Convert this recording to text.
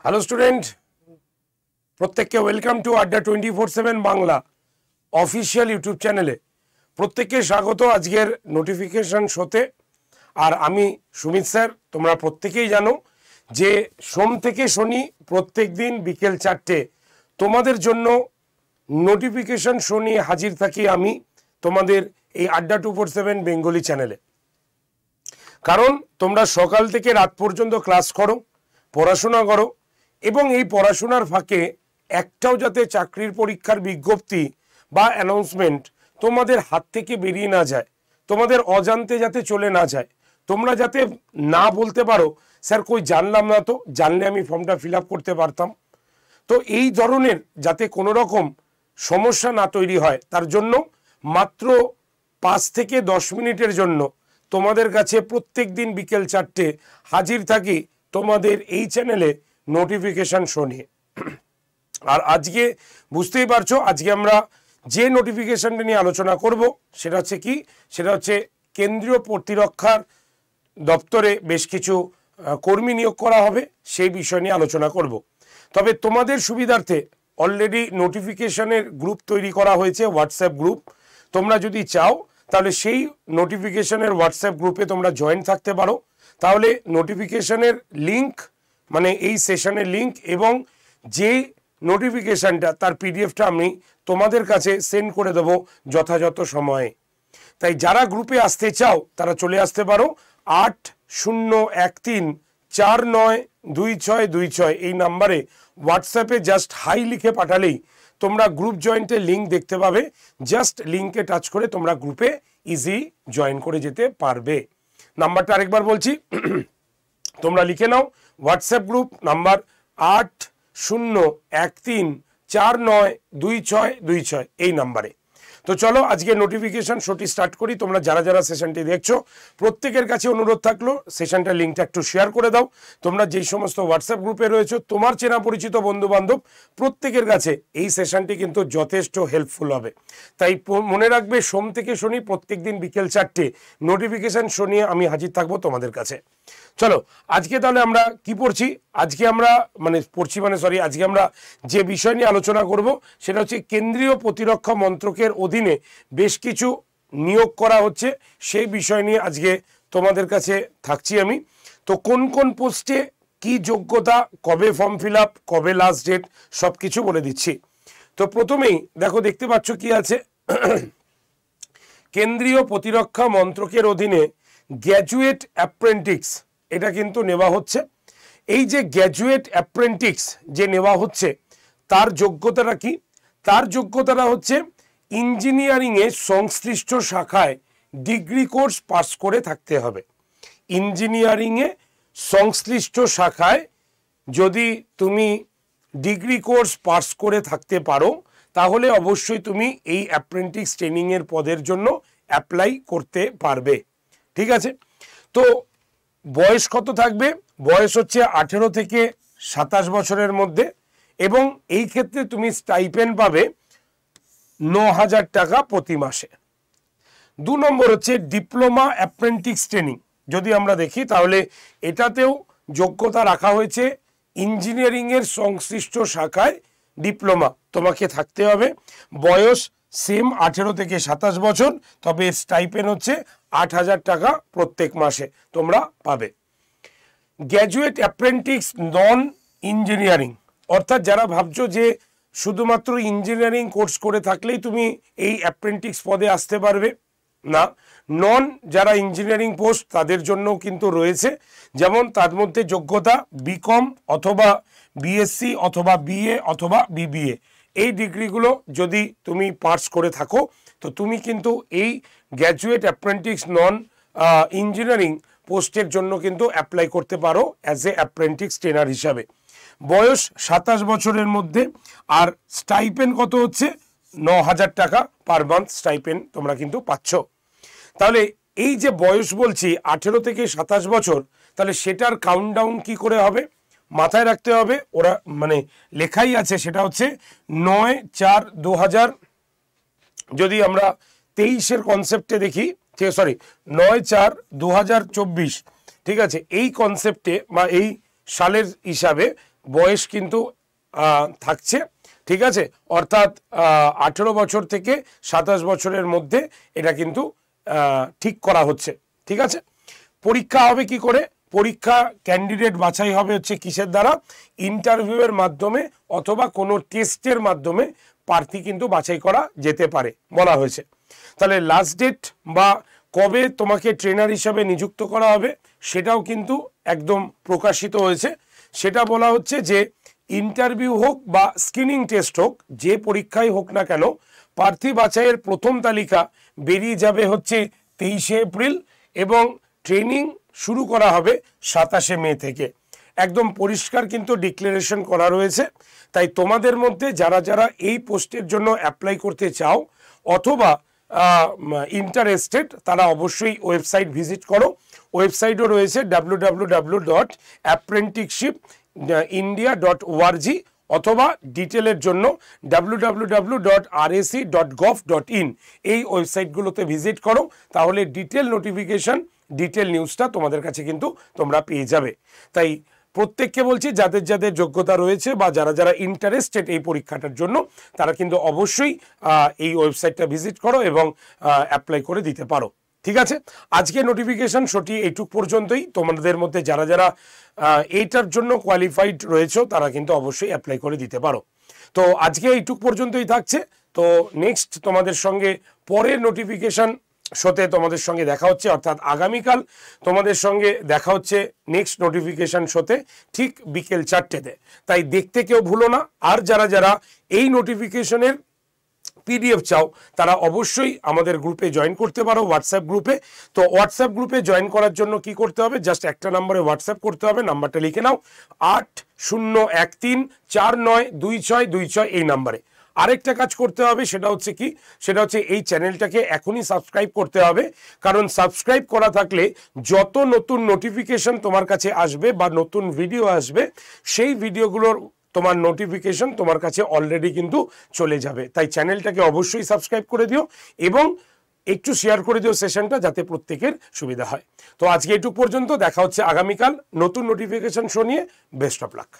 Hello student, প্রত্যেককে welcome to আড্ডা 24/7 Bangla official YouTube চ্যানেলে প্রত্যেককে স্বাগত আজকের নোটিফিকেশন শোতে। আর আমি সুমিত স্যার, তোমরা প্রত্যেকেই জানো যে সোম থেকে শনি প্রত্যেক দিন বিকেল 4টে তোমাদের জন্য নোটিফিকেশন শো নিয়ে হাজির থাকি আমি তোমাদের এই আড্ডা 24/7 বেঙ্গলি চ্যানেলে। কারণ তোমরা সকাল থেকে রাত পর্যন্ত ক্লাস করো, পড়াশোনা করো, এবং এই পড়াশোনার ফাঁকে একটাও যাতে চাকরির পরীক্ষার বিজ্ঞপ্তি বা অ্যানাউন্সমেন্ট তোমাদের হাত থেকে বেরিয়ে না যায়, তোমাদের অজান্তে যাতে চলে না যায়, তোমরা যাতে না বলতে পারো স্যার কই জানলাম না, তো জানলে আমি ফর্মটা ফিল আপ করতে পারতাম। তো এই ধরনের যাতে কোনো রকম সমস্যা না তৈরি হয় তার জন্য মাত্র 5 থেকে 10 মিনিটের জন্য তোমাদের কাছে প্রত্যেক দিন বিকেল 4টে হাজির থাকি তোমাদের এই চ্যানেলে নোটিফিকেশন শো নিয়ে। আর আজকে বুঝতেই পারছো আজকে আমরা যে নোটিফিকেশনটা নিয়ে আলোচনা করব সেটা হচ্ছে কি, সেটা হচ্ছে কেন্দ্রীয় প্রতিরক্ষার দপ্তরে বেশ কিছু কর্মী নিয়োগ করা হবে, সেই বিষয় নিয়ে আলোচনা করব। তবে তোমাদের সুবিধার্থে অলরেডি নোটিফিকেশনের গ্রুপ তৈরি করা হয়েছে, হোয়াটসঅ্যাপ গ্রুপ। তোমরা যদি চাও তাহলে সেই নোটিফিকেশনের হোয়াটসঅ্যাপ গ্রুপে তোমরা জয়েন থাকতে পারো। তাহলে নোটিফিকেশনের লিঙ্ক মানে এই সেশনের লিঙ্ক এবং যে নোটিফিকেশানটা তার পিডিএফটা আমি তোমাদের কাছে সেন্ড করে দেবো যথাযথ সময়ে। তাই যারা গ্রুপে আসতে চাও তারা চলে আসতে পারো 8013492626 এই নাম্বারে হোয়াটসঅ্যাপে জাস্ট হাই লিখে পাঠালেই তোমরা গ্রুপ জয়েন্টের লিঙ্ক দেখতে পাবে। জাস্ট লিঙ্কে টাচ করে তোমরা গ্রুপে ইজি জয়েন করে যেতে পারবে। নাম্বারটা আরেকবার বলছি, তোমরা লিখে নাও। হোয়াটসঅ্যাপ গ্রুপ নাম্বার 8013492626 এই নাম্বারে। তো চলো আজকে নোটিফিকেশন শোটি স্টার্ট করি। তোমরা যারা যারা সেশনটি দেখছো প্রত্যেকের কাছে অনুরোধ থাকলো সেশনটার লিঙ্কটা একটু শেয়ার করে দাও। তোমরা যেই সমস্ত হোয়াটসঅ্যাপ গ্রুপে রয়েছো তোমার চেনা পরিচিত বন্ধু বান্ধব প্রত্যেকের কাছে এই সেশনটি কিন্তু যথেষ্ট হেল্পফুল হবে। তাই মনে রাখবে সোম থেকে শনি প্রত্যেক দিন বিকেল 4টে নোটিফিকেশন শো নিয়ে আমি হাজির থাকবো তোমাদের কাছে। চলো আজকে তাহলে আমরা কি পড়ছি, আজকে আমরা আজকে আমরা যে বিষয় নিয়ে আলোচনা করব সেটা হচ্ছে কেন্দ্রীয় প্রতিরক্ষা মন্ত্রকের অধীনে বেশ কিছু নিয়োগ করা হচ্ছে, সেই বিষয় নিয়ে আজকে তোমাদের কাছে থাকছি আমি। তো কোন কোন পোস্টে কি যোগ্যতা, কবে ফর্ম ফিল আপ, কবে লাস্ট ডেট, সব কিছু বলে দিচ্ছি। তো প্রথমেই দেখতে পাচ্ছ কি আছে, কেন্দ্রীয় প্রতিরক্ষা মন্ত্রকের অধীনে গ্র্যাজুয়েট অ্যাপ্রেন্টিস এটা কিন্তু নেওয়া হচ্ছে। এই যে গ্র্যাজুয়েট অ্যাপ্রেন্টিস যে নেওয়া হচ্ছে তার যোগ্যতাটা কি? তার যোগ্যতাটা হচ্ছে ইঞ্জিনিয়ারিংয়ে সংশ্লিষ্ট শাখায় ডিগ্রি কোর্স পাস করে থাকতে হবে। ইঞ্জিনিয়ারিংয়ে সংশ্লিষ্ট শাখায় যদি তুমি ডিগ্রি কোর্স পাস করে থাকতে পারো তাহলে অবশ্যই তুমি এই অ্যাপ্রেন্টিস ট্রেনিংয়ের পদের জন্য অ্যাপ্লাই করতে পারবে। ঠিক আছে, তো বয়স কত থাকবে? বয়স হচ্ছে 18 থেকে 27 বছরের মধ্যে, এবং এই ক্ষেত্রে তুমি স্টাইপেন্ড পাবে 9,000 টাকা প্রতি মাসে। 2 নম্বর হচ্ছে ডিপ্লোমা অ্যাপ্রেন্টিস ট্রেনিং। যদি আমরা দেখি তাহলে এটাতেও যোগ্যতা রাখা হয়েছে ইঞ্জিনিয়ারিংয়ের সংশ্লিষ্ট শাখায় ডিপ্লোমা তোমাকে থাকতে হবে। বয়স সেম 18 থেকে 27 বছর, তবে স্টাইপেন্ড হচ্ছে 8,000 টাকা প্রত্যেক মাসে তোমরা পাবে। গ্র্যাজুয়েট অ্যাপ্রেন্টিস নন ইঞ্জিনিয়ারিং, অর্থাৎ যারা ভাবছো যে শুধুমাত্র ইঞ্জিনিয়ারিং কোর্স করে থাকলেই তুমি এই অ্যাপ্রেন্টিস পদে আসতে পারবে, না, নন যারা ইঞ্জিনিয়ারিং পোস্ট তাদের জন্যও কিন্তু রয়েছে। যেমন তার মধ্যে যোগ্যতা বিকম অথবা বিএসসি অথবা বিএ অথবা বিবিএ, এই ডিগ্রিগুলো যদি তুমি পাস করে থাকো তো তুমি কিন্তু এই গ্র্যাজুয়েট অ্যাপ্রেন্টিস নন ইঞ্জিনিয়ারিং পোস্টের জন্য কিন্তু অ্যাপ্লাই করতে পারো অ্যাজ এ অ্যাপ্রেন্টিস ট্রেনার হিসাবে। বয়স 27 বছরের মধ্যে, আর স্টাইপেন্ড কত হচ্ছে 9,000 টাকা পার মান্থ স্টাইপেন্ড তোমরা কিন্তু পাচ্ছ। তাহলে এই যে বয়স বলছি 18 থেকে 27 বছর, তাহলে সেটার কাউন্টডাউন কি করে হবে মাথায় রাখতে হবে। ওরা লেখাই আছে, সেটা হচ্ছে 9/4/2000, যদি আমরা 23-এর কনসেপ্টে দেখি, 9/4/2024, ঠিক আছে, এই কনসেপ্টে বা এই সালের হিসাবে বয়স কিন্তু থাকছে, ঠিক আছে, অর্থাৎ 18 বছর থেকে 27 বছরের মধ্যে এটা কিন্তু ঠিক করা হচ্ছে, ঠিক আছে। পরীক্ষা হবে কি করে? পরীক্ষা ক্যান্ডিডেট বাছাই হবে হচ্ছে কিসের দ্বারা? ইন্টারভিউয়ের মাধ্যমে অথবা কোনো টেস্টের মাধ্যমে প্রার্থী কিন্তু বাছাই করা যেতে পারে বলা হয়েছে। তাহলে লাস্ট ডেট বা কবে তোমাকে ট্রেনার হিসাবে নিযুক্ত করা হবে সেটাও কিন্তু একদম প্রকাশিত হয়েছে। সেটা বলা হচ্ছে যে ইন্টারভিউ হোক বা স্ক্রিনিং টেস্ট হোক, যে পরীক্ষাই হোক না কেন, প্রার্থী বাছাইয়ের প্রথম তালিকা বেরিয়ে যাবে হচ্ছে 23শে এপ্রিল এবং ট্রেনিং শুরু করা হবে 27শে মে থেকে। একদম পরিষ্কার কিন্তু ডিক্লারেশন করা রয়েছে। তাই তোমাদের মধ্যে যারা যারা এই পোস্টের জন্য অ্যাপ্লাই করতে চাও অথবা ইন্টারেস্টেড, তারা অবশ্যই ওয়েবসাইট ভিজিট করো। ওয়েবসাইটও রয়েছে www.apprenticeshipindia.org অথবা ডিটেলের জন্য www.rac.gov.in এই ওয়েবসাইটগুলোতে ভিজিট করো। তাহলে ডিটেল নোটিফিকেশন, ডিটেল নিউজটা তোমাদের কাছে কিন্তু তোমরা পেয়ে যাবে। তাই প্রত্যেককে বলছি, যাদের যাদের যোগ্যতা রয়েছে বা যারা যারা ইন্টারেস্টেড এই পরীক্ষাটার জন্য, তারা কিন্তু অবশ্যই এই ওয়েবসাইটটা ভিজিট করো এবং অ্যাপ্লাই করে দিতে পারো, ঠিক আছে। আজকে নোটিফিকেশন শোটি এইটুক পর্যন্তই। তোমাদের মধ্যে যারা যারা এইটার জন্য কোয়ালিফাইড রয়েছে তারা কিন্তু অবশ্যই অ্যাপ্লাই করে দিতে পারো। তো আজকে এইটুক পর্যন্তই থাকছে। তো নেক্সট তোমাদের সঙ্গে পরের নোটিফিকেশন শোতে তোমাদের সঙ্গে দেখা হচ্ছে, অর্থাৎ আগামীকাল তোমাদের সঙ্গে দেখা হচ্ছে নেক্সট নোটিফিকেশন শোতে ঠিক বিকেল 4টেতে। তাই দেখতে কেউ ভুলো না। আর যারা যারা এই নোটিফিকেশনের PDF চাও তারা অবশ্যই আমাদের গ্রুপে জয়েন করতে পারো, হোয়াটসঅ্যাপ গ্রুপে। তো হোয়াটসঅ্যাপ গ্রুপে জয়েন করার জন্য কি করতে হবে? জাস্ট একটা নম্বরে হোয়াটসঅ্যাপ করতে হবে। নাম্বারটা লিখে নাও, 8013492626 এই নাম্বারে। আরেকটা কাজ করতে হবে, সেটা হচ্ছে কি? সেটা হচ্ছে এই চ্যানেলটাকে এখনই সাবস্ক্রাইব করতে হবে। কারণ সাবস্ক্রাইব করা থাকলে যত নতুন নোটিফিকেশন তোমার কাছে আসবে বা নতুন ভিডিও আসবে, সেই ভিডিওগুলোর তোমার নোটিফিকেশন তোমার কাছে অলরেডি কিন্তু চলে যাবে। তাই চ্যানেলটাকে অবশ্যই সাবস্ক্রাইব করে দিও এবং একটু শেয়ার করে দিও সেশনটা, যাতে প্রত্যেকের সুবিধা হয়। তো আজকে এইটুকু পর্যন্ত, দেখা হচ্ছে আগামীকাল নতুন নোটিফিকেশন শো নিয়ে। Best of luck.